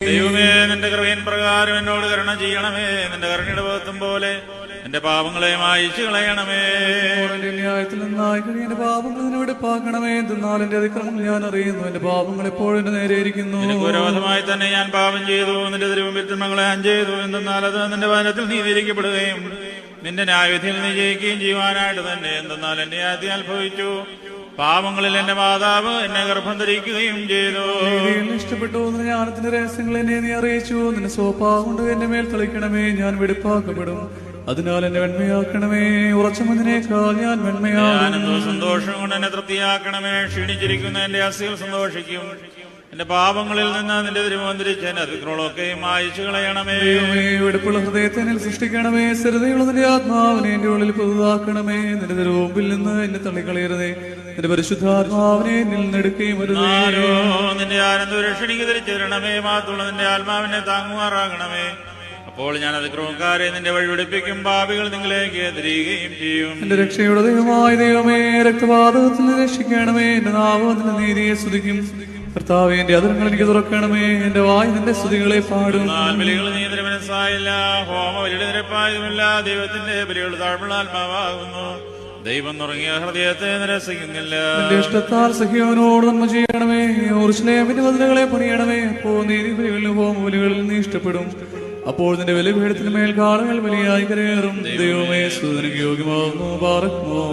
ദൈവമേ, നിന്റെ കൃപയിൻ പ്രകാരം എന്നോട് കരുണ ചെയ്യണമേ. നിന്റെ കരുണയുടെ ബോധം പോലെ എന്റെ പാപങ്ങളെ മായിച്ചു കളയണമേ. എന്റെ ന്യായത്തിൽ നിന്നായി കഴിയുന്ന പാപങ്ങൾ നിന്നോട് പാക്കണമേ. എന്നാൽ എന്റെ അതിക്രമങ്ങൾ ഞാൻ അറിയുന്നു, എന്റെ പാപങ്ങൾ എപ്പോഴും എന്റെ നേരെ ഇരിക്കുന്നു. നിനക്ക് വിരോധമായി തന്നെ ഞാൻ പാപം ചെയ്തു, നിന്റെ തിരുമുമ്പിൽ തിന്മകളെ ഞാൻ ചെയ്തു. എന്തെന്നാൽ അത് നിന്റെ വചനത്തിൽ നീതിരിക്കപ്പെടുകയും നിന്റെ ന്യായവിധിയിൽ നീ ജയിക്കുകയും ചെയ്യുവാനായിട്ട് തന്നെ. എന്തെന്നാൽ എന്റെ ആദ്യം അനുഭവിച്ചു, പാപങ്ങളിൽ എന്റെ മാതാവ് എന്നെ ഗർഭം ധരിക്കുകയും ചെയ്തു. ഇഷ്ടപ്പെട്ടു നിന്റെ ജ്ഞാനത്തിന്റെ രഹസ്യങ്ങൾ എന്നെ നീ അറിയിച്ചു. നിന്റെ സ്വഭാവം കൊണ്ട് എന്റെ മേൽ തളിക്കണമേ, ഞാൻ വെടിപ്പാക്കപ്പെടും. അതിനാൽ എന്നെ വെണ്മയാക്കണമേ, ഉറച്ച മഞ്ഞിനേക്കാൾ ഞാൻ വെണ്മയാകുന്നു. സന്തോഷം കൊണ്ട് എന്നെ തൃപ്തിയാക്കണമേ. ക്ഷീണിച്ചിരിക്കുന്ന എന്റെ അസ്ഥികൾ സന്തോഷിക്കും. എന്റെ പാപങ്ങളിൽ നിന്ന് നിന്റെ തിരുമന്തിരിച്ച് എന്റെ അതിക്രമങ്ങളൊക്കെയും മായിച്ചു കളയണമേ. വെടുപ്പുള്ള ഹൃദയത്തെ എന്നിൽ സൃഷ്ടിക്കണമേ, സ്ഥിരതയുള്ള നിന്റെ ആത്മാവിനെ എന്റെ ഉള്ളിൽ പുതുതാക്കണമേ. നിന്റെ തിരുമുമ്പിൽ നിന്ന് എന്നെ തള്ളിക്കളയരുതേ, നിന്റെ പരിശുദ്ധാത്മാവിനെ എന്നിൽ നിന്നെടുക്കുകയും വരുന്നോ. നിന്റെ ആനന്ദരക്ഷണിക്ക് തിരിച്ചു തരണമേ. മാത്രമുള്ള നിന്റെ ആത്മാവിനെ താങ്ങുമാറാകണമേ. അപ്പോൾ ഞാൻ അതിക്രമക്കാരെ നിന്റെ വഴി പിടിപ്പിക്കും, പാപികൾ നിങ്ങളിലേക്ക് തിരികുകയും ചെയ്യും. എന്റെ രക്ഷയുടെ ദൈവമായ ദൈവമേ, രക്തപാതകത്തിൽ നിന്ന് രക്ഷിക്കണമേ. എന്റെ നാവ് നിന്റെ നീതിയെ സ്തുതിക്കും. കർത്താവേ, എന്റെ അധരങ്ങൾ എനിക്ക് തുറക്കണമേ. എന്റെ വായ് നിന്റെ സ്തുതികളെ പാടും. ബലികൾ നീ മനസ്സായില്ല, ഹോമ ബലിയുടെ നിരപ്പായതുമില്ല. ദൈവത്തിന്റെ ബലികൾ താഴ്മുള്ള ആത്മാവാകുന്നു. ദൈവം തുടങ്ങിയ ഹൃദയത്തെ നിരസിക്കുന്നില്ല. എന്റെ ഇഷ്ടത്താൽ സഖിയോനോട് നന്മ ചെയ്യണമേ. യെരൂശലേമിന്റെ മതിലുകളെ പണിയണമേ. അപ്പോൾ നീതിബലികളിലും ഹോമബലികളിൽ നീ ഇഷ്ടപ്പെടും. അപ്പോൾ നിന്റെ ബലിപീഠത്തിന് മേൽ കാളകൾ ബലിയായി കരയേറും. ദൈവമേ, സ്തുതിക്ക് യോഗ്യമാകുന്നു. പാർക്കുമോ.